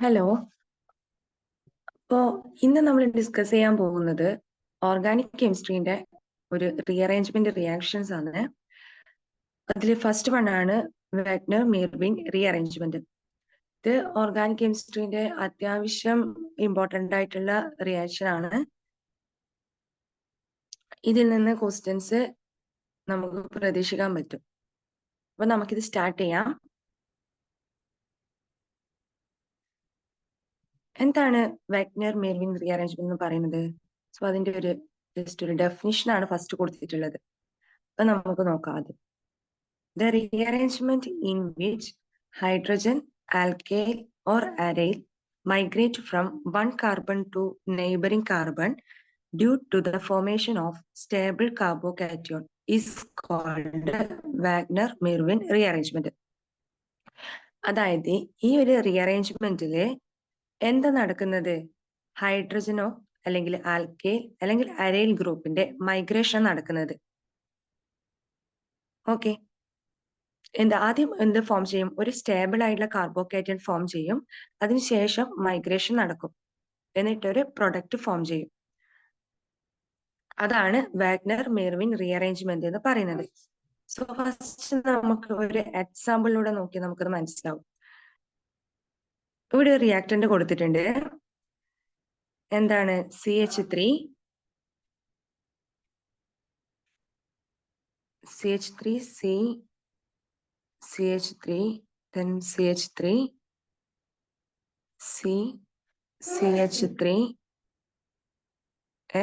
Hello. അപ്പോൾ ഇന്ന് നമ്മൾ ഡിസ്കസ് ചെയ്യാൻ പോകുന്നത് ഓർഗാനിക് കെമിസ്ട്രീന്റെ ഒരു റീഅറേഞ്ച്മെന്റ് റിയാക്ഷൻസ് ആണ്. അതിൽ ഫസ്റ്റ് വൺ ആണ് വാഗ്നർ മീർവിൻ റീഅറേഞ്ച്മെന്റ്. ഇത് ഓർഗാനിക് കെമിസ്ട്രീന്റെ അത്യാവശ്യം ഇമ്പോർട്ടന്റ് ആയിട്ടുള്ള റിയാക്ഷൻ ആണ്. ഇതിൽ നിന്ന് ക്വസ്റ്റ്യൻസ് നമുക്ക് പ്രതീക്ഷിക്കാൻ പറ്റും. അപ്പൊ നമുക്കിത് സ്റ്റാർട്ട് ചെയ്യാം. എന്താണ് വാഗ്നർ മീർവിൻ റീഅറേഞ്ച്മെന്റ് എന്ന് പറയുന്നത്? സോ അതിന്റെ ഒരു ജസ്റ്റ് ഒരു ഡെഫിനിഷൻ ആണ് ഫസ്റ്റ് കൊടുത്തിട്ടുള്ളത്. അപ്പൊ നമുക്ക് നോക്കാം ആദ്യം. The rearrangement in which hydrogen, alkyl or aryl migrate from one carbon to neighboring carbon due to the formation of stable carbocation is called Wagner-Merwin rearrangement. അതായത് ഈ ഒരു റീഅറേഞ്ച്മെന്റില് എന്താ നടക്കുന്നത്? ഹൈഡ്രജനോ അല്ലെങ്കിൽ ആൽക്കൈൽ അല്ലെങ്കിൽ അരൈൽ ഗ്രൂപ്പിന്റെ മൈഗ്രേഷൻ നടക്കുന്നത്. ഓക്കെ, ആദ്യം എന്ത് ഫോം ചെയ്യും? ഒരു സ്റ്റേബിൾ ആയിട്ടുള്ള കാർബോക്കേറ്റൻ ഫോം ചെയ്യും. അതിനുശേഷം മൈഗ്രേഷൻ നടക്കും, എന്നിട്ടൊരു പ്രൊഡക്റ്റ് ഫോം ചെയ്യും. അതാണ് വാഗ്നർ മെർവിൻ റീഅറേഞ്ച്മെന്റ് എന്ന് പറയുന്നത്. സോ ഫസ്റ്റ് നമുക്ക് ഒരു എക്സാമ്പിളിലൂടെ നോക്കി നമുക്കത് മനസ്സിലാവും. ഇവിടെ റിയാക്ടന്റ് കൊടുത്തിട്ടുണ്ട്. എന്താണ്? CH3 C CH3 then CH3 C CH3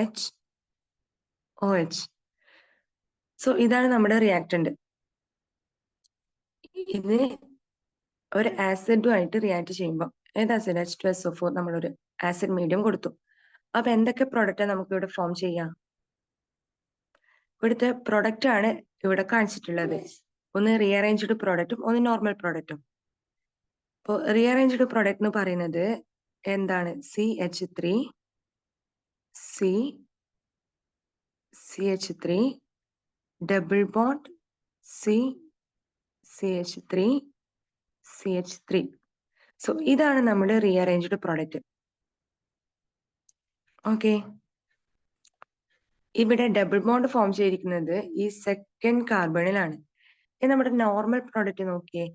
H OH. So ഇതാണ് നമ്മുടെ റിയാക്ടന്റ്. ഇത് ഒരു ആസിഡുമായിട്ട് റിയാക്ട് ചെയ്യുമ്പോൾ ഏത് ആസിഡ്? H2SO4 നമ്മളൊരു ആസിഡ് മീഡിയം കൊടുത്തു. അപ്പൊ എന്തൊക്കെ പ്രൊഡക്റ്റ് നമുക്ക് ഇവിടെ ഫോം ചെയ്യാം? ഇവിടുത്തെ പ്രൊഡക്റ്റ് ആണ് ഇവിടെ കാണിച്ചിട്ടുള്ളത്. ഒന്ന് റീഅറേഞ്ച്ഡ് പ്രോഡക്റ്റും ഒന്ന് നോർമൽ പ്രോഡക്റ്റും. അപ്പോൾ റീഅറേഞ്ച്ഡ് പ്രോഡക്റ്റ് എന്ന് പറയുന്നത് എന്താണ്? CH3 CH3 double bond CH3 CH3. So ഇതാണ് നമ്മുടെ റീഅറേഞ്ച്ഡ് പ്രോഡക്റ്റ്. ഓക്കെ, ഇവിടെ ഡബിൾ ബോണ്ട് ഫോം ചെയ്തിരിക്കുന്നത് ഈ സെക്കൻഡ് കാർബണിലാണ്. നമ്മുടെ നോർമൽ പ്രോഡക്റ്റ് നോക്കിയേ.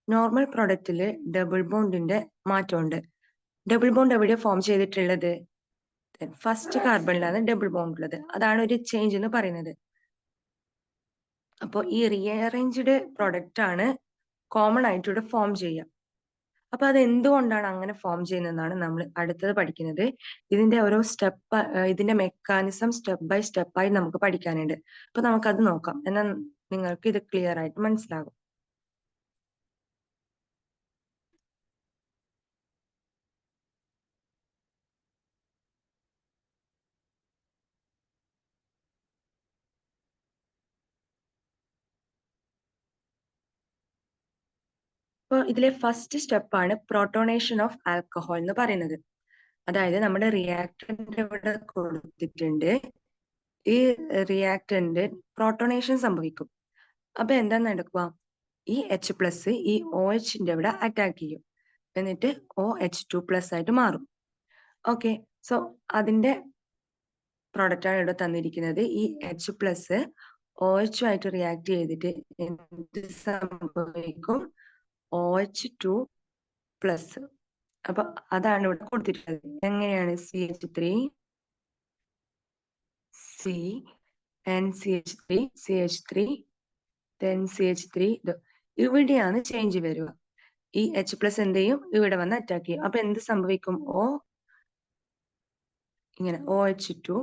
നോർമൽ പ്രോഡക്റ്റില് ഡബിൾ ബോണ്ടിന്റെ മാറ്റമുണ്ട്. ഡബിൾ ബോണ്ട് എവിടെയാണ് ഫോം ചെയ്തിട്ടുള്ളത്? ഫസ്റ്റ് കാർബണിലാണ് ഡബിൾ ബോണ്ട് ഉള്ളത്. അതാണ് ഒരു ചേഞ്ച് എന്ന് പറയുന്നത്. അപ്പോൾ ഈ റീഅറേഞ്ച്ഡ് പ്രൊഡക്റ്റ് ആണ് കോമൺ ആയിട്ട് ഇവിടെ ഫോം ചെയ്യുക. അപ്പൊ അത് എന്തുകൊണ്ടാണ് അങ്ങനെ ഫോം ചെയ്യുന്നതെന്നാണ് നമ്മൾ അടുത്തത് പഠിക്കുന്നത്. ഇതിന്റെ ഓരോ സ്റ്റെപ്പ്, ഇതിന്റെ മെക്കാനിസം സ്റ്റെപ്പ് ബൈ സ്റ്റെപ്പായി നമുക്ക് പഠിക്കാനുണ്ട്. അപ്പൊ നമുക്കത് നോക്കാം, എന്നാൽ നിങ്ങൾക്ക് ഇത് ക്ലിയർ ആയിട്ട് മനസ്സിലാകും. അപ്പോൾ ഇതിലെ ഫസ്റ്റ് സ്റ്റെപ്പാണ് പ്രോട്ടോണേഷൻ ഓഫ് ആൽക്കഹോൾ എന്ന് പറയുന്നത്. അതായത് നമ്മുടെ റിയാക്ടന്റ് ഇവിടെ കൊടുത്തിട്ടുണ്ട്. ഈ റിയാക്ടന്റ് പ്രോട്ടോണേഷൻ സംഭവിക്കും. അപ്പൊ എന്താ നടക്കുക? ഈ H+ ഈ OHന്റെ ഇവിടെ അറ്റാക്ക് ചെയ്യും, എന്നിട്ട് OH2+ ആയിട്ട് മാറും. ഓക്കെ, സോ അതിന്റെ പ്രോഡക്റ്റ് ആണ് ഇവിടെ തന്നിരിക്കുന്നത്. ഈ H+ OH ആയിട്ട് റിയാക്ട് ചെയ്തിട്ട് എന്ത് സംഭവിക്കും? OH2+. അപ്പൊ അതാണ് ഇവിടെ കൊടുത്തിട്ടുള്ളത്. എങ്ങനെയാണ്? CH3 C and CH3 CH3 then CH3. ഇവിടെയാണ് ചേഞ്ച് വരിക. ഈ H+ എന്ത് ചെയ്യും? ഇവിടെ വന്ന് അറ്റാക്ക് ചെയ്യും. അപ്പൊ എന്ത് സംഭവിക്കും? ഇങ്ങനെ OH2+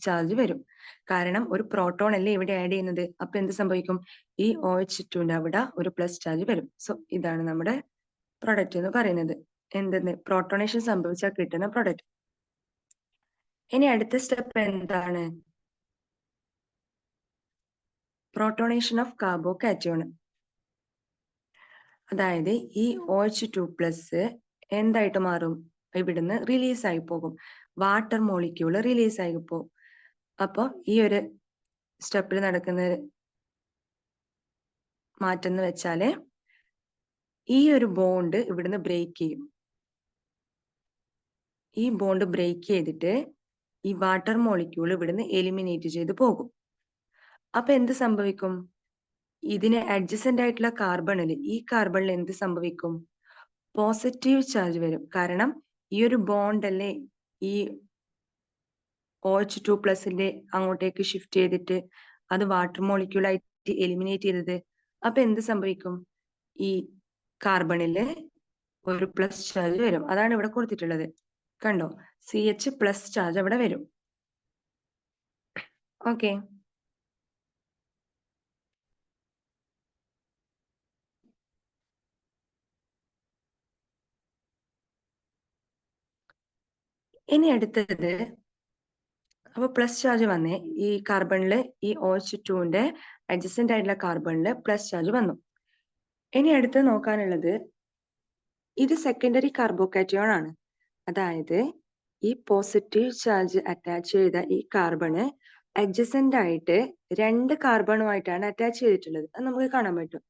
ചാർജ് വരും. കാരണം ഒരു പ്രോട്ടോൺ അല്ലേ ഇവിടെ ആഡ് ചെയ്യുന്നത്. അപ്പൊ എന്ത് സംഭവിക്കും? ഈ OH2ന്റെ അവിടെ ഒരു പ്ലസ് ചാർജ് വരും. സോ ഇതാണ് നമ്മുടെ പ്രൊഡക്റ്റ് എന്ന് പറയുന്നത്. എന്തെന്ന്? പ്രോട്ടോണേഷൻ സംഭവിച്ചാൽ കിട്ടുന്ന പ്രൊഡക്റ്റ്. ഇനി അടുത്ത സ്റ്റെപ്പ് എന്താണ്? Protonation of carbocation. അതായത് ഈ OH2+ എന്തായിട്ട് മാറും? ഇവിടുന്ന് റിലീസ് ആയി പോകും. വാട്ടർ മോളിക്യൂള് റിലീസ് ആയി പോകും. അപ്പൊ ഈ ഒരു സ്റ്റെപ്പിൽ നടക്കുന്ന മാറ്റം എന്ന് വെച്ചാല് ഈ ഒരു ബോണ്ട് ഇവിടുന്ന് ബ്രേക്ക് ചെയ്യും. ഈ ബോണ്ട് ബ്രേക്ക് ചെയ്തിട്ട് ഈ വാട്ടർ മോളിക്യൂൾ ഇവിടുന്ന് എലിമിനേറ്റ് ചെയ്ത് പോകും. അപ്പൊ എന്ത് സംഭവിക്കും? ഇതിന് അഡ്ജസന്റ് ആയിട്ടുള്ള കാർബണിൽ, ഈ കാർബണിൽ എന്ത് സംഭവിക്കും? പോസിറ്റീവ് ചാർജ് വരും. കാരണം ഈ ഒരു ബോണ്ട് അല്ലേ ഈ OH2+ അങ്ങോട്ടേക്ക് ഷിഫ്റ്റ് ചെയ്തിട്ട് അത് വാട്ടർ മോളിക്യൂൾ ആയിട്ട് എലിമിനേറ്റ് ചെയ്തത്. അപ്പൊ എന്ത് സംഭവിക്കും? ഈ കാർബണില് ഒരു പ്ലസ് ചാർജ് വരും. അതാണ് ഇവിടെ കൊടുത്തിട്ടുള്ളത്. കണ്ടോ? CH+ ചാർജ് അവിടെ വരും. ഓക്കെ. ഇനി അടുത്തത്, അപ്പൊ പ്ലസ് ചാർജ് വന്നേ ഈ കാർബണില്, ഈ OH2ന്റെ അഡ്ജസന്റ് ആയിട്ടുള്ള കാർബണില് പ്ലസ് ചാർജ് വന്നു. ഇനി അടുത്ത് നോക്കാനുള്ളത്, ഇത് സെക്കൻഡറി കാർബോകാറ്റയോൺ ആണ്. അതായത് ഈ പോസിറ്റീവ് ചാർജ് അറ്റാച്ച് ചെയ്ത ഈ കാർബണ് അഡ്ജസന്റ് ആയിട്ട് 2 കാർബണുമായിട്ടാണ് അറ്റാച്ച് ചെയ്തിട്ടുള്ളത്. അത് നമുക്ക് കാണാൻ പറ്റും.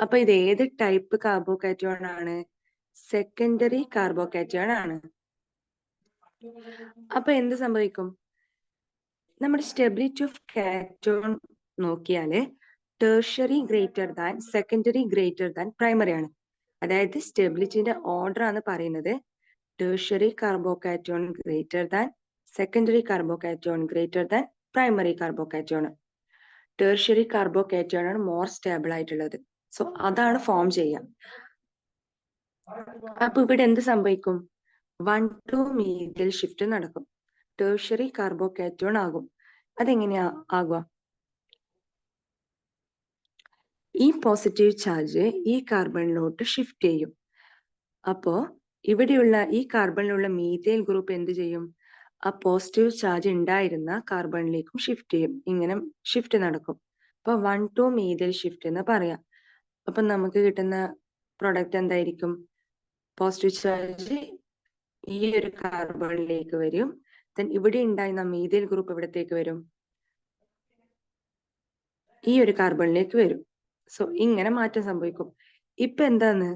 അപ്പൊ ഇത് ഏത് ടൈപ്പ് കാർബോകാറ്റയോൺ ആണ്? സെക്കൻഡറി കാർബോകാറ്റയോൺ ആണ്. അപ്പൊ എന്ത് സംഭവിക്കും? നമ്മുടെ സ്റ്റെബിലിറ്റി ഓഫ് കാറ്റോൺ നോക്കിയാല് tertiary greater than secondary greater than primary ആണ്. അതായത് സ്റ്റെബിലിറ്റിന്റെ ഓർഡർ ആണ് പറയുന്നത്. Tertiary carbocation greater than secondary carbocation greater than primary carbocation. Tertiary carbocation ആണ് മോർ സ്റ്റേബിൾ ആയിട്ടുള്ളത്. സോ അതാണ് ഫോം ചെയ്യാം. അപ്പൊ ഇവിടെ എന്ത് സംഭവിക്കും? 1,2 മീഥൈൽ ഷിഫ്റ്റ് നടക്കും. ടേർഷ്യറി കാർബോകാറ്റോൺ ആകും. അതെങ്ങനെയാ ആകുക? ഈ പോസിറ്റീവ് ചാർജ് ഈ കാർബണിലോട്ട് ഷിഫ്റ്റ് ചെയ്യും. അപ്പോ ഇവിടെയുള്ള ഈ കാർബണിലുള്ള മീഥൈൽ ഗ്രൂപ്പ് എന്ത് ചെയ്യും? ആ പോസിറ്റീവ് ചാർജ് ഉണ്ടായിരുന്ന കാർബണിലേക്കും ഷിഫ്റ്റ് ചെയ്യും. ഇങ്ങനെ ഷിഫ്റ്റ് നടക്കും. അപ്പൊ 1,2 മീഥൈൽ ഷിഫ്റ്റ് എന്ന് പറയാം. അപ്പൊ നമുക്ക് കിട്ടുന്ന പ്രൊഡക്റ്റ് എന്തായിരിക്കും? പോസിറ്റീവ് ചാർജ് ഈ ഒരു കാർബണിലേക്ക് വരും. ദെൻ ഇവിടെ ഉണ്ടായിരുന്ന മീഥൈൽ ഗ്രൂപ്പ് എവിടത്തേക്ക് വരും? ഈ ഒരു കാർബണിലേക്ക് വരും. സോ ഇങ്ങനെ മാറ്റം സംഭവിക്കും. ഇപ്പൊ എന്താണ്?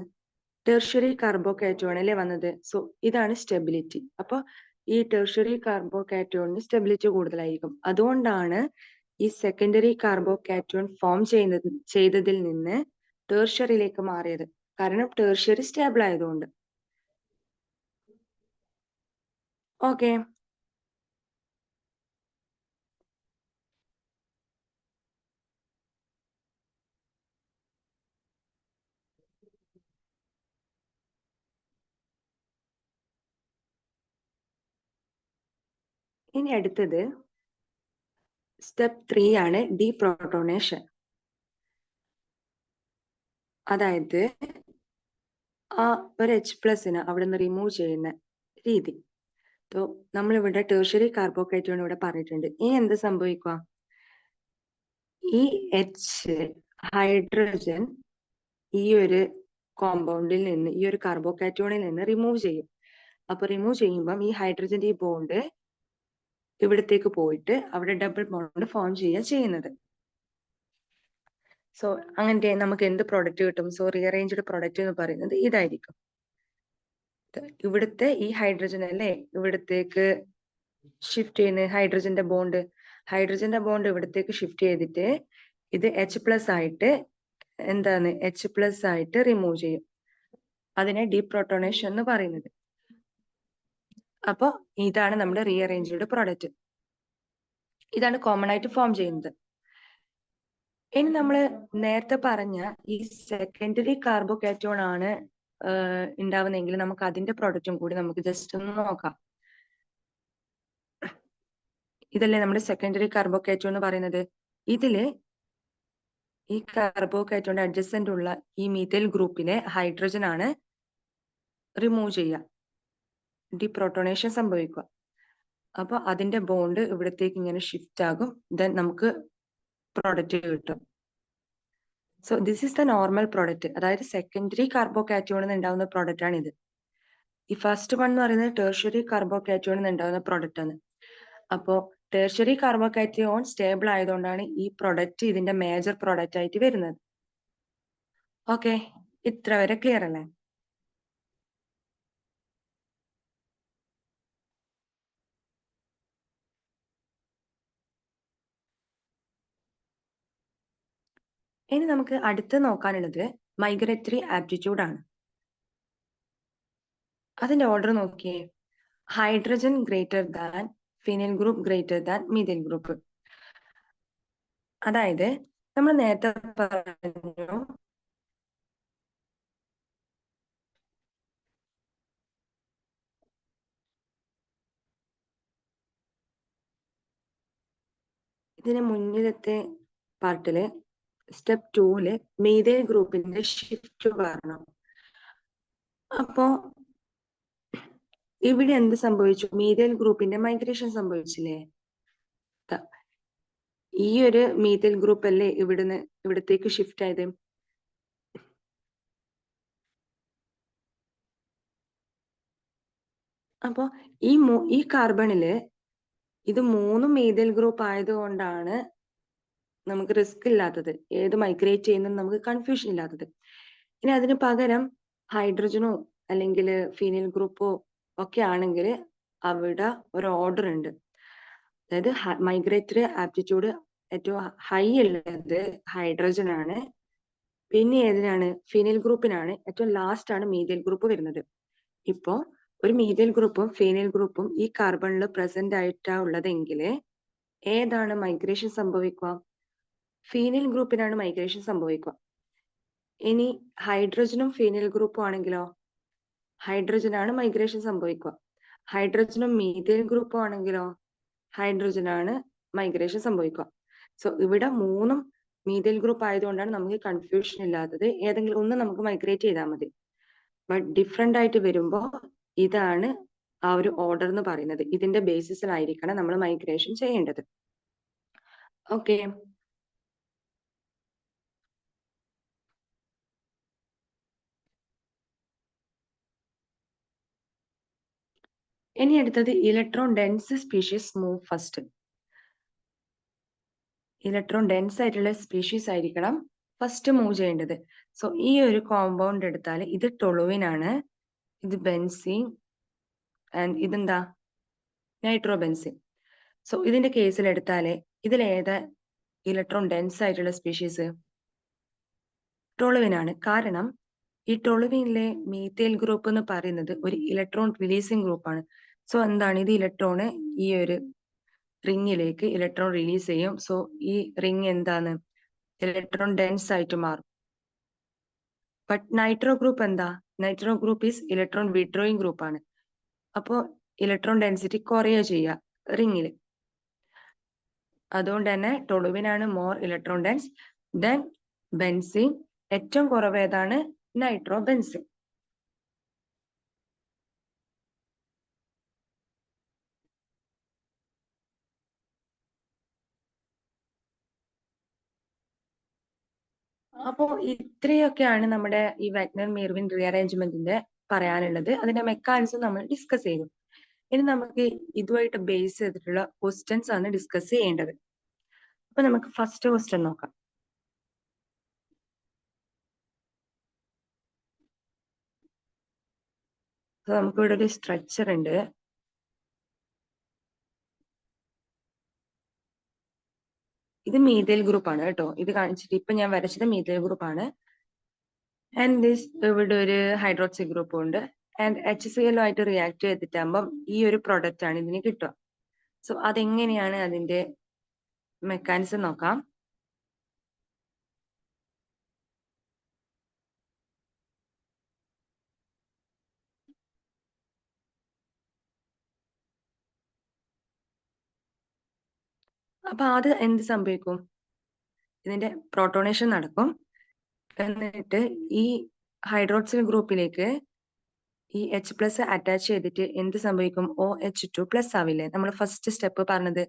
ടെർഷ്യറി കാർബോകാറ്റോണിലെ വന്നത്. സോ ഇതാണ് സ്റ്റെബിലിറ്റി. അപ്പൊ ഈ ടെർഷ്യറി കാർബോകാറ്റോണിന് സ്റ്റെബിലിറ്റി കൂടുതലായിരിക്കും. അതുകൊണ്ടാണ് ഈ സെക്കൻഡറി കാർബോകാറ്റോൺ ഫോം ചെയ്തതിൽ നിന്ന് ടെർഷ്യറിയിലേക്ക് മാറിയത്. കാരണം ടെർഷ്യറി സ്റ്റേബിൾ ആയതുകൊണ്ട്. ഓക്കെ. ഇനി അടുത്തത് സ്റ്റെപ്പ് 3 ആണ് ഡീപ്രോട്ടോണേഷൻ. അതായത് ആ ഒരു H+ അവിടെ നിന്ന് റിമൂവ് ചെയ്യുന്ന രീതി. നമ്മളിവിടെ ടെർഷ്യറി കാർബോകാറ്റോൺ ഇവിടെ പറഞ്ഞിട്ടുണ്ട്. ഇനി എന്ത് സംഭവിക്കുക? ഈ ഹൈഡ്രജൻ ഈ ഒരു കോമ്പൗണ്ടിൽ നിന്ന്, ഈ ഒരു കാർബോകാറ്റോണിൽ നിന്ന് റിമൂവ് ചെയ്യും. അപ്പൊ റിമൂവ് ചെയ്യുമ്പം ഈ ഹൈഡ്രജന്റെ ഈ ബോണ്ട് ഇവിടത്തേക്ക് പോയിട്ട് അവിടെ ഡബിൾ ബോണ്ട് ഫോം ചെയ്യുന്നത്. സോ അങ്ങനെ നമുക്ക് എന്ത് പ്രൊഡക്റ്റ് കിട്ടും? സോ റീഅറേഞ്ച്ഡ് പ്രൊഡക്റ്റ് എന്ന് പറയുന്നത് ഇതായിരിക്കും. ഇവിടുത്തെ ഈ ഹൈഡ്രജൻ അല്ലേ ഇവിടത്തേക്ക് ഷിഫ്റ്റ് ചെയ്യുന്ന ഹൈഡ്രജന്റെ ബോണ്ട് ഇവിടത്തേക്ക് ഷിഫ്റ്റ് ചെയ്തിട്ട് ഇത് H+ ആയിട്ട് H+ റിമൂവ് ചെയ്യും. അതിനെ ഡീപ്രോട്ടോണേഷൻ എന്ന് പറയുന്നത്. അപ്പൊ ഇതാണ് നമ്മുടെ റീഅറേഞ്ച്ഡ് പ്രൊഡക്റ്റ്. ഇതാണ് കോമൺ ആയിട്ട് ഫോം ചെയ്യുന്നത്. ഇനി നമ്മൾ നേരത്തെ പറഞ്ഞ ഈ സെക്കൻഡറി കാർബോകാറ്റോൺ ആണ് ഉണ്ടാവുന്നെങ്കിൽ നമുക്ക് അതിന്റെ പ്രൊഡക്റ്റും കൂടി നമുക്ക് ജസ്റ്റ് ഒന്ന് നോക്കാം. ഇതല്ലേ നമ്മുടെ സെക്കൻഡറി കാർബോകാറ്റോൺ എന്ന് പറയുന്നത്. ഇതില് ഈ കാർബോകാറ്റോണിന്റെ അഡ്ജസന്റ് ഉള്ള ഈ മീഥൈൽ ഗ്രൂപ്പിലെ ഹൈഡ്രജൻ ആണ് റിമൂവ് ചെയ്യുക, ഡീപ്രോട്ടോണേഷൻ സംഭവിക്കുക. അപ്പൊ അതിന്റെ ബോണ്ട് ഇവിടത്തേക്ക് ഇങ്ങനെ ഷിഫ്റ്റ് ആകും. ദെൻ നമുക്ക് പ്രൊഡക്റ്റ് കിട്ടും. So this is the normal product. അതായത് സെക്കൻഡറി കാർബോകാറ്റോണിൽ നിന്ന് ഉണ്ടാവുന്ന പ്രൊഡക്റ്റ് ആണ് ഇത്. ഈ ഫസ്റ്റ് വൺ എന്ന് പറയുന്നത് ടെർഷ്യറി കാർബോകാറ്റോണിൽ നിന്ന് ഉണ്ടാവുന്ന പ്രൊഡക്റ്റ് ആണ്. അപ്പോ ടെർഷ്യറി കാർബോകാറ്റയോൺ സ്റ്റേബിൾ ആയതുകൊണ്ടാണ് ഈ പ്രൊഡക്റ്റ് ഇതിന്റെ മേജർ പ്രൊഡക്റ്റ് ആയിട്ട് വരുന്നത്. ഓക്കെ. ഇത്ര വരെ ക്ലിയർ അല്ലേ? ഇനി നമുക്ക് അടുത്ത് നോക്കാനുള്ളത് മൈഗ്രേറ്ററി ആപ്റ്റിറ്റ്യൂഡ് ആണ്. അതിന്റെ ഓർഡർ നോക്കിയേ. Hydrogen greater than phenyl group greater than methyl group. അതായത് നമ്മൾ നേരത്തെ പറഞ്ഞു ഇതിന് മുന്നിലത്തെ പാർട്ടില് സ്റ്റെപ്പ് 2 മീഥൈൽ ഗ്രൂപ്പിന്റെ ഷിഫ്റ്റ് കാരണം. അപ്പോ ഇവിടെ എന്ത് സംഭവിച്ചു? മീഥൈൽ ഗ്രൂപ്പിന്റെ മൈഗ്രേഷൻ സംഭവിച്ചില്ലേ? ഈ ഒരു മീഥൈൽ ഗ്രൂപ്പ് അല്ലേ ഇവിടത്തേക്ക് ഷിഫ്റ്റ് ആയത്. അപ്പോ ഈ കാർബണില് ഇത് 3 മീഥൈൽ ഗ്രൂപ്പ് ആയതുകൊണ്ടാണ് നമുക്ക് റിസ്ക് ഇല്ലാത്തത്, ഏത് മൈഗ്രേറ്റ് ചെയ്യുന്നത് നമുക്ക് കൺഫ്യൂഷൻ ഇല്ലാത്തത്. ഇനി അതിന് പകരം ഹൈഡ്രജനോ അല്ലെങ്കിൽ ഫീനൈൽ ഗ്രൂപ്പോ ഒക്കെ ആണെങ്കിൽ അവിടെ ഒരു ഓർഡർ ഉണ്ട്. അതായത് മൈഗ്രേറ്ററി ആപ്റ്റിറ്റ്യൂഡ് ഏറ്റവും ഹൈ ഉള്ളത് ഹൈഡ്രജൻ ആണ്, പിന്നെ ഏതിനാണ്? ഫീനൈൽ ഗ്രൂപ്പിനാണ്. ഏറ്റവും ലാസ്റ്റ് ആണ് മീഥൈൽ ഗ്രൂപ്പ് വരുന്നത്. ഇപ്പോ ഒരു മീഥൈൽ ഗ്രൂപ്പും ഫീനൈൽ ഗ്രൂപ്പും ഈ കാർബണിൽ പ്രസന്റ് ആയിട്ടാ ഉള്ളതെങ്കിൽ ഏതാണ് മൈഗ്രേഷൻ സംഭവിക്കുക? ഫീനൈൽ ഗ്രൂപ്പിനാണ് മൈഗ്രേഷൻ സംഭവിക്കുക. ഇനി ഹൈഡ്രജനും ഫീനൈൽ ഗ്രൂപ്പും ആണെങ്കിലോ? ഹൈഡ്രജനാണ് മൈഗ്രേഷൻ സംഭവിക്കുക. ഹൈഡ്രജനും മീഥൈൽ ഗ്രൂപ്പും ആണെങ്കിലോ? ഹൈഡ്രജനാണ് മൈഗ്രേഷൻ സംഭവിക്കുക. സോ ഇവിടെ 3 മീഥൈൽ ഗ്രൂപ്പ് ആയതുകൊണ്ടാണ് നമുക്ക് കൺഫ്യൂഷൻ ഇല്ലാത്തത്. ഏതെങ്കിലും ഒന്ന് നമുക്ക് മൈഗ്രേറ്റ് ചെയ്താൽ മതി. ബട്ട് ഡിഫറെന്റ് ആയിട്ട് വരുമ്പോ ഇതാണ് ആ ഒരു ഓർഡർ എന്ന് പറയുന്നത്. ഇതിന്റെ ബേസിസിലായിരിക്കണം നമ്മൾ മൈഗ്രേഷൻ ചെയ്യേണ്ടത്. ഓക്കെ. ഇനി അടുത്തത് electron dense species move first. Electron dense ആയിട്ടുള്ള സ്പീഷീസ് ആയിരിക്കണം ഫസ്റ്റ് മൂവ് ചെയ്യേണ്ടത്. സോ ഈ ഒരു കോമ്പൗണ്ട് എടുത്താൽ ഇത് ടൊളുവിൻ ആണ്, ഇത് ബെൻസീൻ ആൻഡ് ഇതെന്താ? നൈട്രോബെൻസിൻ. സോ ഇതിന്റെ കേസിൽ എടുത്താല് ഇതിലേതാ ഇലക്ട്രോൺ ഡെൻസ് ആയിട്ടുള്ള സ്പീഷീസ്? ടൊളുവിൻ ആണ്. കാരണം ഈ ടൊളുവിനിലെ മീഥൈൽ ഗ്രൂപ്പ് എന്ന് പറയുന്നത് ഒരു ഇലക്ട്രോൺ റിലീസിങ് ഗ്രൂപ്പാണ്. സോ എന്താണ്? ഇത് ഇലക്ട്രോണ് ഈ ഒരു റിങ്ങിലേക്ക് ഇലക്ട്രോൺ റിലീസ് ചെയ്യും. സോ ഈ റിങ് എന്താണ്? ഇലക്ട്രോൺ ഡെൻസ് ആയിട്ട് മാറും. ബട്ട് നൈട്രോ ഗ്രൂപ്പ് എന്താ? Nitro group is electron withdrawing group ആണ്. അപ്പോ ഇലക്ട്രോൺ ഡെൻസിറ്റി കുറയുക ചെയ്യുക റിങ്ങില്. അതുകൊണ്ട് തന്നെ ടൊളുവിനാണ് more electron dense then benzene. ഏറ്റവും കുറവ് ഏതാണ്? Nitro benzene. അപ്പോ ഇത്രയൊക്കെയാണ് നമ്മുടെ ഈ വാഗ്നർ മീർവിൻ റീഅറേഞ്ച്മെന്റിന്റെ പറയാനുള്ളത്. അതിന്റെ മെക്കാനിസം നമ്മൾ ഡിസ്കസ് ചെയ്തു. ഇനി നമുക്ക് ഇതുമായിട്ട് ബേസ് ചെയ്തിട്ടുള്ള ക്വസ്റ്റ്യൻസ് ആണ് ഡിസ്കസ് ചെയ്യേണ്ടത്. അപ്പൊ നമുക്ക് ഫസ്റ്റ് ക്വസ്റ്റ്യൻ നോക്കാം. നമുക്ക് ഇവിടെ ഒരു സ്ട്രക്ചർ ഉണ്ട്. ഇത് മീഥൈൽ ഗ്രൂപ്പ് ആണ് കേട്ടോ. ഇത് കാണിച്ചിട്ട് ഇപ്പൊ ഞാൻ വരച്ചത് മീഥൈൽ ഗ്രൂപ്പ് ആണ്. ആൻഡ് ദിസ് ഇവിടെ ഒരു ഹൈഡ്രോക്സി ഗ്രൂപ്പ് ഉണ്ട്. ആൻഡ് HCl ആയിട്ട് റിയാക്ട് ചെയ്തിട്ടാകുമ്പം ഈ ഒരു പ്രൊഡക്റ്റ് ആണ് ഇതിന് കിട്ടുക. സോ അതെങ്ങനെയാണ് അതിന്റെ മെക്കാനിസം നോക്കാം. അപ്പൊ അത് എന്ത് സംഭവിക്കും? ഇതിന്റെ പ്രോട്ടോണേഷൻ നടക്കും. എന്നിട്ട് ഈ ഹൈഡ്രോക്സിൽ ഗ്രൂപ്പിലേക്ക് ഈ H+ അറ്റാച്ച് ചെയ്തിട്ട് എന്ത് സംഭവിക്കും? OH2+ ആവില്ലേ? നമ്മൾ ഫസ്റ്റ് സ്റ്റെപ്പ് പറഞ്ഞത്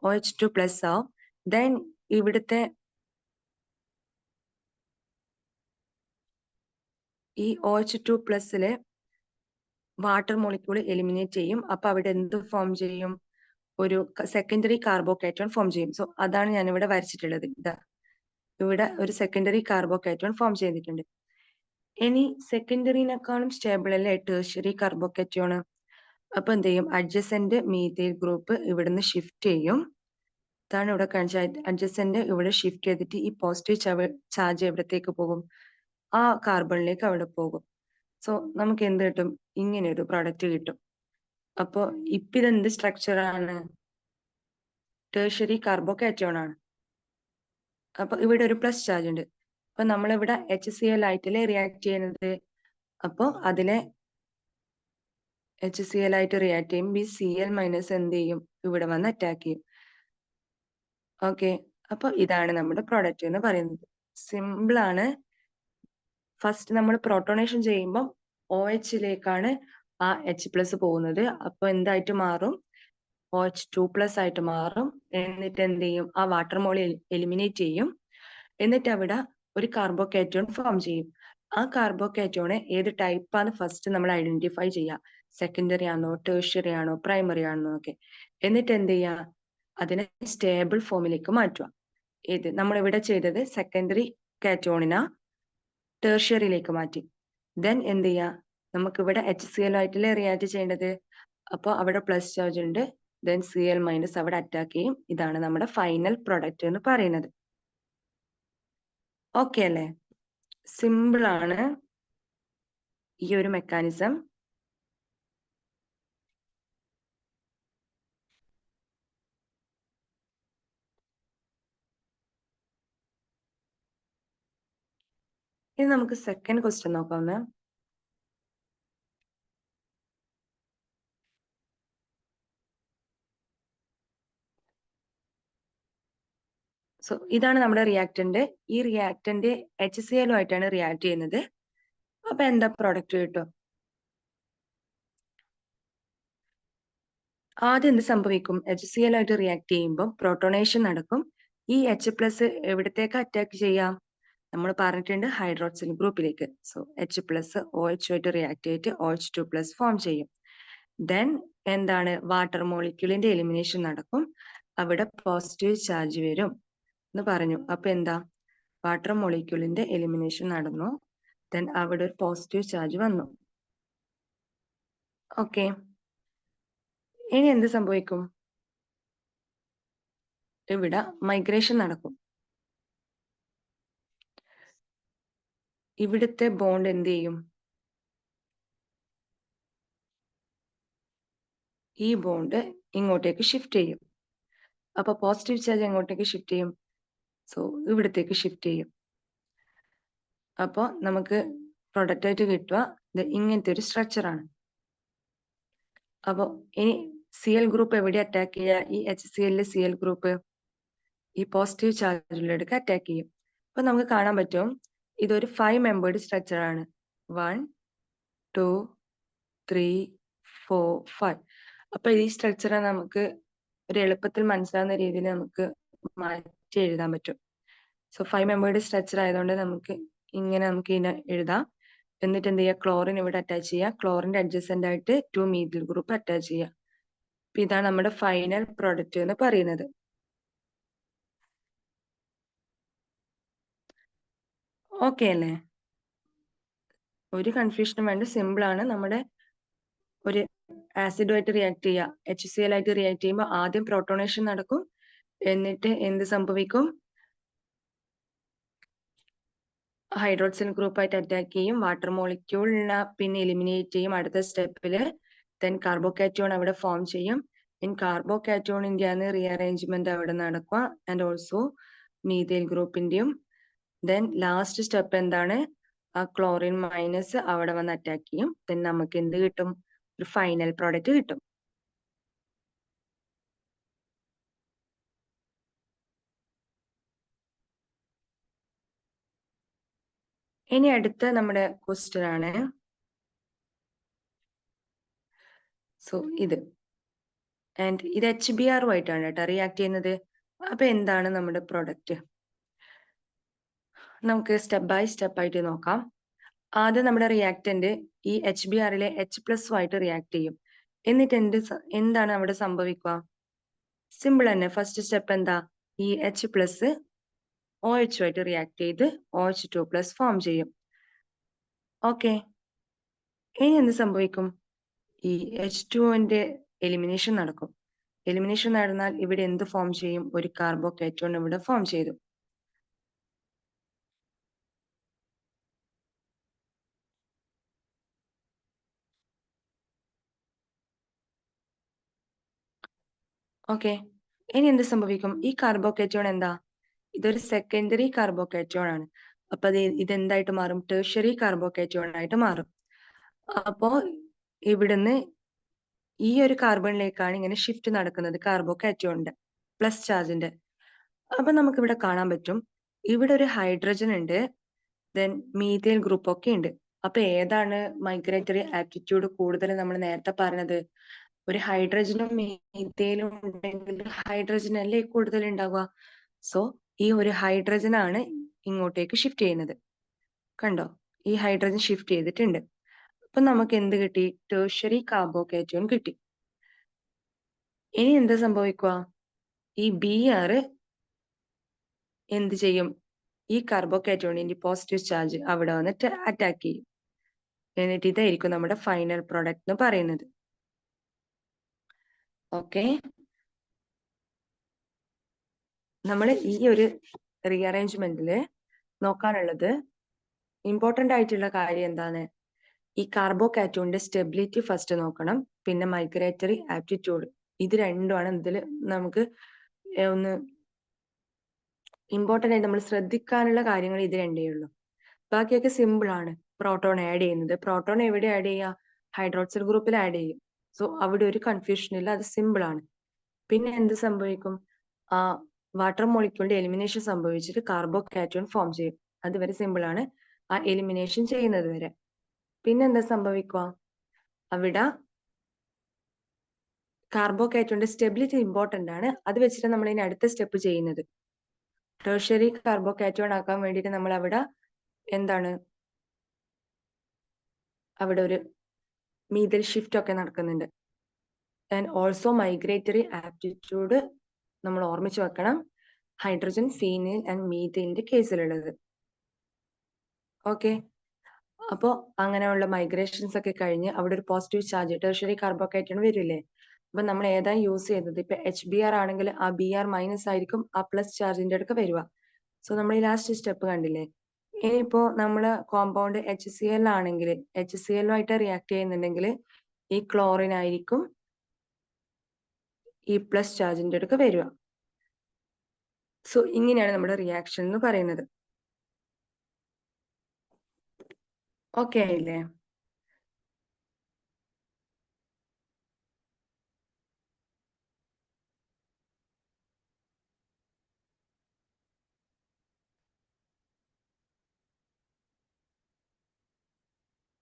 OH2+ ആവും. ദെൻ ഇവിടുത്തെ ഈ OH2+ല് വാട്ടർ മോളിക്യൂൾ എലിമിനേറ്റ് ചെയ്യും. അപ്പൊ അവിടെ എന്ത് ഫോം ചെയ്യും? ഒരു സെക്കൻഡറി കാർബോകാറ്റോൺ ഫോം ചെയ്യും. സോ അതാണ് ഞാൻ ഇവിടെ വരച്ചിട്ടുള്ളത്. ഇതാ ഇവിടെ ഒരു സെക്കൻഡറി കാർബോകാറ്റോൺ ഫോം ചെയ്തിട്ടുണ്ട്. ഇനി സെക്കൻഡറിനെക്കാളും സ്റ്റേബിൾ അല്ലേ ടെർഷ്യറി കാർബോക്കേറ്റോൺ. അപ്പൊ എന്ത് ചെയ്യും, അഡ്ജസന്റ് മീഥൈൽ ഗ്രൂപ്പ് ഇവിടുന്ന് ഷിഫ്റ്റ് ചെയ്യും. ഇതാണ് ഇവിടെ കാണിച്ച അഡ്ജസന്റ് ഇവിടെ ഷിഫ്റ്റ് ചെയ്തിട്ട് ഈ പോസിറ്റീവ് ചാർജ് എവിടത്തേക്ക് പോകും, ആ കാർബണിലേക്ക് അവിടെ പോകും. സോ നമുക്ക് എന്ത് കിട്ടും, ഇങ്ങനെ ഒരു പ്രൊഡക്റ്റ് കിട്ടും. അപ്പോ ഇപ്പൊ ഇതെന്ത് സ്ട്രക്ചർ ആണ്, ടെർഷ്യറി കാർബോക്കേറ്റോൺ ആണ്. അപ്പൊ ഇവിടെ ഒരു പ്ലസ് ചാർജ് ഉണ്ട്. അപ്പൊ നമ്മളിവിടെ HCl ആയിട്ടല്ലേ റിയാക്ട് ചെയ്യുന്നത്. അപ്പൊ അതിലെ HCl ആയിട്ട് റിയാക്ട് ചെയ്യും, Cl- എന്ത് ചെയ്യും, ഇവിടെ വന്ന് അറ്റാക്ക് ചെയ്യും. ഓക്കെ, അപ്പൊ ഇതാണ് നമ്മുടെ പ്രൊഡക്റ്റ് എന്ന് പറയുന്നത്. സിമ്പിൾ ആണ്. ഫസ്റ്റ് നമ്മൾ പ്രോട്ടോണേഷൻ ചെയ്യുമ്പോൾ OH ആ H+ പോകുന്നത്. അപ്പൊ എന്തായിട്ട് മാറും, OH2+ ആയിട്ട് മാറും. എന്നിട്ട് എന്ത് ചെയ്യും, ആ വാട്ടർ മോളി എലിമിനേറ്റ് ചെയ്യും. എന്നിട്ട് അവിടെ ഒരു കാർബോക്കേറ്റോൺ ഫോം ചെയ്യും. ആ കാർബോക്കേറ്റോണ് ഏത് ടൈപ്പാണ് ഫസ്റ്റ് നമ്മൾ ഐഡന്റിഫൈ ചെയ്യുക, സെക്കൻഡറി ആണോ ടെർഷ്യറി ആണോ പ്രൈമറി ആണോ ഒക്കെ. എന്നിട്ട് എന്ത് ചെയ്യുക, അതിനെ സ്റ്റേബിൾ ഫോമിലേക്ക് മാറ്റുക. ഏത് നമ്മൾ ഇവിടെ ചെയ്തത് സെക്കൻഡറി കാറ്റോണിന ടെർഷ്യറിയിലേക്ക് മാറ്റി. ദെൻ എന്ത് ചെയ്യുക, നമുക്ക് ഇവിടെ HCl ആയിട്ടല്ലേ റിയാക്ട് ചെയ്യേണ്ടത്. അപ്പോൾ അവിടെ പ്ലസ് ചാർജ് ഉണ്ട്. ദെൻ Cl- അവിടെ അറ്റാക്ക് ചെയ്യും. ഇതാണ് നമ്മുടെ ഫൈനൽ പ്രൊഡക്റ്റ് എന്ന് പറയുന്നത്. ഓക്കെ അല്ലേ, സിമ്പിൾ ആണ് ഈ ഒരു മെക്കാനിസം. ഇനി നമുക്ക് സെക്കൻഡ് ക്വസ്റ്റ്യൻ നോക്കാം. സോ ഇതാണ് നമ്മുടെ റിയാക്ടന്റ്. ഈ റിയാക്ടന്റ് HCl ആയിട്ടാണ് റിയാക്ട് ചെയ്യുന്നത്. അപ്പൊ എന്താ പ്രൊഡക്റ്റ് കിട്ടും, ആദ്യം എന്ത് സംഭവിക്കും, HCl ആയിട്ട് റിയാക്ട് ചെയ്യുമ്പോൾ പ്രോട്ടോണേഷൻ നടക്കും. ഈ H+ എവിടത്തേക്ക് അറ്റാക്ക് ചെയ്യാം, നമ്മൾ പറഞ്ഞിട്ടുണ്ട് ഹൈഡ്രോക്സിൽ ഗ്രൂപ്പിലേക്ക്. സോ H+ OH ആയിട്ട് റിയാക്ട് ചെയ്തിട്ട് OH2+ ഫോം ചെയ്യും. ദെൻ എന്താണ്, വാട്ടർ മോളിക്യൂളിന്റെ എലിമിനേഷൻ നടക്കും. അവിടെ പോസിറ്റീവ് ചാർജ് വരും എന്ന് പറഞ്ഞു. അപ്പൊ എന്താ, വാട്ടർ മോളിക്യൂളിന്റെ എലിമിനേഷൻ നടന്നു. ദെൻ അവിടെ ഒരു പോസിറ്റീവ് ചാർജ് വന്നു. ഓക്കെ, ഇനി എന്ത് സംഭവിക്കും, ഇവിടെ മൈഗ്രേഷൻ നടക്കും. ഇവിടുത്തെ ബോണ്ട് എന്ത് ചെയ്യും, ഈ ബോണ്ട് ഇങ്ങോട്ടേക്ക് ഷിഫ്റ്റ് ചെയ്യും. അപ്പൊ പോസിറ്റീവ് ചാർജ് എങ്ങോട്ടേക്ക് ഷിഫ്റ്റ് ചെയ്യും, സോ ഇവിടത്തേക്ക് ഷിഫ്റ്റ് ചെയ്യും. അപ്പോൾ നമുക്ക് പ്രൊഡക്റ്റ് ആയിട്ട് കിട്ടുക ഇങ്ങനത്തെ ഒരു സ്ട്രക്ചർ ആണ്. അപ്പോൾ ഇനി Cl ഗ്രൂപ്പ് എവിടെ അറ്റാക്ക് ചെയ്യുക, ഈ HCl Cl ഗ്രൂപ്പ് ഈ പോസിറ്റീവ് ചാർജിലേക്ക് അറ്റാക്ക് ചെയ്യും. അപ്പൊ നമുക്ക് കാണാൻ പറ്റും ഇതൊരു 5 മെമ്പേർഡ് സ്ട്രക്ചർ ആണ്. 1 2 3 4 5. അപ്പൊ ഈ സ്ട്രക്ചറെ നമുക്ക് ഒരു എളുപ്പത്തിൽ മനസ്സിലാവുന്ന രീതിയിൽ നമുക്ക് മാറ്റി എഴുതാൻ പറ്റും. സോ 5 മെമ്പേർഡ് സ്ട്രക്ചർ ആയതുകൊണ്ട് നമുക്ക് ഇതിനെ എഴുതാം. എന്നിട്ട് എന്ത് ചെയ്യുക, ക്ലോറിൻ ഇവിടെ അറ്റാച്ച് ചെയ്യുക. ക്ലോറിന്റെ അഡ്ജസന്റ് ആയിട്ട് 2 മീഥിൽ ഗ്രൂപ്പ് അറ്റാച്ച് ചെയ്യുക. അപ്പൊ ഇതാണ് നമ്മുടെ ഫൈനൽ പ്രോഡക്റ്റ് എന്ന് പറയുന്നത്. ഓക്കെ അല്ലേ, ഒരു കൺഫ്യൂഷനും വേണ്ട, സിമ്പിൾ ആണ്. നമ്മുടെ ഒരു ആസിഡുമായിട്ട് റിയാക്ട് ചെയ്യുക, HCl ആയിട്ട് റിയാക്ട് ചെയ്യുമ്പോൾ ആദ്യം പ്രോട്ടോണേഷൻ നടക്കും. എന്നിട്ട് എന്ത് സംഭവിക്കും, ഹൈഡ്രോക്സിൽ ഗ്രൂപ്പായിട്ട് അറ്റാക്ക് ചെയ്യും. വാട്ടർ മോളിക്യൂളിനെ പിന്നെ എലിമിനേറ്റ് ചെയ്യും അടുത്ത സ്റ്റെപ്പില്. ദെൻ കാർബോകാറ്റോൺ അവിടെ ഫോം ചെയ്യും. ഇൻ കാർബോകാറ്റോണിന്റെയാണ് റീഅറേഞ്ച്മെന്റ് അവിടെ നടക്കുക. ആൻഡ് ഓൾസോ മീഥൈൽ ഗ്രൂപ്പിന്റെയും. ദെൻ ലാസ്റ്റ് സ്റ്റെപ്പ് എന്താണ്, ആ ക്ലോറിൻ മൈനസ് അവിടെ വന്ന് അറ്റാക്ക് ചെയ്യും. ദെൻ നമുക്ക് എന്ത് കിട്ടും, ഒരു ഫൈനൽ പ്രോഡക്റ്റ് കിട്ടും. ഇനി അടുത്ത നമ്മുടെ ക്വസ്റ്റ്യൻ ആണ്. സോ ഇത് ഇത് HBr ആയിട്ടാണ് കേട്ടോ റിയാക്ട് ചെയ്യുന്നത്. അപ്പൊ എന്താണ് നമ്മുടെ പ്രൊഡക്റ്റ്, നമുക്ക് സ്റ്റെപ്പ് ബൈ സ്റ്റെപ്പ് ആയിട്ട് നോക്കാം. ആദ്യം നമ്മുടെ റിയാക്ടന്റ് ഈ HBrലെ H+ ആയിട്ട് റിയാക്ട് ചെയ്യും. എന്നിട്ട് എന്താണ് അവിടെ സംഭവിക്കുക, സിമ്പിൾ തന്നെ. ഫസ്റ്റ് സ്റ്റെപ്പ് എന്താ, ഈ H+ OH ആയിട്ട് റിയാക്ട് ചെയ്ത് OH2+ ഫോം ചെയ്യും. ഓക്കെ. ഇനി എന്ത് സംഭവിക്കും? ഈ H2O എലിമിനേഷൻ നടക്കും. എലിമിനേഷൻ നടന്നാൽ ഇവിടെ എന്ത് ഫോം ചെയ്യും? ഒരു കാർബോകേറ്റോൺ ഇവിടെ ഫോം ചെയ്തു. ഓക്കെ. ഇനി എന്ത് സംഭവിക്കും? ഈ കാർബോകേറ്റോൺ എന്താ? ഇതൊരു സെക്കൻഡറി കാർബോകേറ്റോൺ ആണ്. അപ്പൊ ഇതെന്തായിട്ട് മാറും? ടെർഷ്യറി കാർബോകേറ്റോൺ ആയിട്ട് മാറും. അപ്പോ ഇവിടുന്ന് ഈ ഒരു കാർബണിലേക്കാണ് ഇങ്ങനെ ഷിഫ്റ്റ് നടക്കുന്നത് കാർബോകേറ്റോണിന്റെ പ്ലസ് ചാർജിന്റെ. അപ്പൊ നമുക്ക് ഇവിടെ കാണാൻ പറ്റും, ഇവിടെ ഒരു ഹൈഡ്രജൻ ഉണ്ട്, ദെൻ മീഥൈൽ ഗ്രൂപ്പ് ഒക്കെ ഉണ്ട്. അപ്പൊ ഏതാണ് മൈഗ്രേറ്ററി ആപ്റ്റിറ്റ്യൂഡ് കൂടുതൽ? നമ്മൾ നേരത്തെ പറഞ്ഞത് ഒരു ഹൈഡ്രജനും മീഥൈലും ഉണ്ടെങ്കിൽ ഹൈഡ്രജൻ അല്ലേ കൂടുതൽ ഉണ്ടാവുക. സോ ഈ ഒരു ഹൈഡ്രജൻ ആണ് ഇങ്ങോട്ടേക്ക് ഷിഫ്റ്റ് ചെയ്യുന്നത്. കണ്ടോ? ഈ ഹൈഡ്രജൻ ഷിഫ്റ്റ് ചെയ്തിട്ടുണ്ട്. അപ്പൊ നമുക്ക് എന്ത് കിട്ടി? ടെർഷ്യറി കാർബോകേറ്റോൺ കിട്ടി. ഇനി എന്താ സംഭവിക്കുക? ഈ Br എന്ത് ചെയ്യും? ഈ കാർബോകേറ്റോണിന്റെ പോസിറ്റീവ് ചാർജ് അവിടെ വന്നിട്ട് അറ്റാക്ക് ചെയ്യും. എന്നിട്ട് ഇതായിരിക്കും നമ്മുടെ ഫൈനൽ പ്രോഡക്റ്റ് എന്ന് പറയുന്നത്. ഓക്കെ, നമ്മൾ ഈ ഒരു റീഅറേഞ്ച്മെന്റില് നോക്കാനുള്ളത് ഇമ്പോർട്ടന്റ് ആയിട്ടുള്ള കാര്യം എന്താണ്? ഈ കാർബോകാറ്റോണിന്റെ സ്റ്റെബിലിറ്റി ഫസ്റ്റ് നോക്കണം, പിന്നെ മൈഗ്രേറ്ററി ആപ്റ്റിറ്റ്യൂഡ്. ഇത് രണ്ടുമാണ് ഇതിൽ നമുക്ക് ഒന്ന് ഇമ്പോർട്ടന്റ് ആയിട്ട് നമ്മൾ ശ്രദ്ധിക്കാനുള്ള കാര്യങ്ങൾ. ഇത് രണ്ടേ ഉള്ളൂ. ബാക്കിയൊക്കെ സിമ്പിൾ ആണ്. പ്രോട്ടോൺ ആഡ് ചെയ്യുന്നത്, പ്രോട്ടോൺ എവിടെ ആഡ് ചെയ്യുക? ഹൈഡ്രോക്സിൽ ഗ്രൂപ്പിൽ ആഡ് ചെയ്യും. സോ അവിടെ ഒരു കൺഫ്യൂഷൻ ഇല്ല, അത് സിമ്പിൾ ആണ്. പിന്നെ എന്ത് സംഭവിക്കും? ആ വാട്ടർ മോളിക്യൂളിന്റെ എലിമിനേഷൻ സംഭവിച്ചിട്ട് കാർബോകാറ്റോൺ ഫോം ചെയ്യും. അത് വരെ സിമ്പിൾ ആണ്, ആ എലിമിനേഷൻ ചെയ്യുന്നത് വരെ. പിന്നെ എന്താ സംഭവിക്കുക? അവിടെ കാർബോകാറ്റോണിന്റെ സ്റ്റെബിലിറ്റി ഇമ്പോർട്ടന്റ് ആണ്. അത് വെച്ചിട്ട് നമ്മൾ ഇനി അടുത്ത സ്റ്റെപ്പ് ചെയ്യുന്നത്. ടെർഷ്യറി കാർബോകാറ്റോൺ ആക്കാൻ വേണ്ടിയിട്ട് നമ്മൾ അവിടെ എന്താണ്, അവിടെ ഒരു മീഥൈൽ ഷിഫ്റ്റ് ഒക്കെ നടക്കുന്നുണ്ട്. ആൻഡ് ഓൾസോ മൈഗ്രേറ്ററി ആപ്റ്റിറ്റ്യൂഡ് നമ്മൾ ഓർമ്മിച്ച് വെക്കണം, ഹൈഡ്രജൻ, ഫീനൈൽ ആൻഡ് മീഥൈലിന്റെ കേസിലുള്ളത്. ഓക്കെ, അപ്പോൾ അങ്ങനെയുള്ള മൈഗ്രേഷൻസ് ഒക്കെ കഴിഞ്ഞ് അവിടെ ഒരു പോസിറ്റീവ് ചാർജ് ടെർഷ്യറി കാർബോകേറ്റോൺ വരില്ലേ? അപ്പൊ നമ്മൾ ഏതാ യൂസ് ചെയ്തത്? ഇപ്പൊ HBr ആണെങ്കിൽ ആ Br മൈനസ് ആയിരിക്കും ആ പ്ലസ് ചാർജിന്റെ അടുക്ക വരിക. സോ നമ്മൾ ഈ ലാസ്റ്റ് സ്റ്റെപ്പ് കണ്ടില്ലേ? ഇനിയിപ്പോ നമ്മള് കോമ്പൗണ്ട് HCl ആണെങ്കിൽ, HCl ആയിട്ട് റിയാക്ട് ചെയ്യുന്നുണ്ടെങ്കിൽ ഈ ക്ലോറിൻ ആയിരിക്കും ഈ പ്ലസ് ചാർജിന്റെ അടുക്ക വരിക. സോ ഇങ്ങനെയാണ് നമ്മുടെ റിയാക്ഷൻ എന്ന് പറയുന്നത്. ഓക്കെ ആയില്ലേ?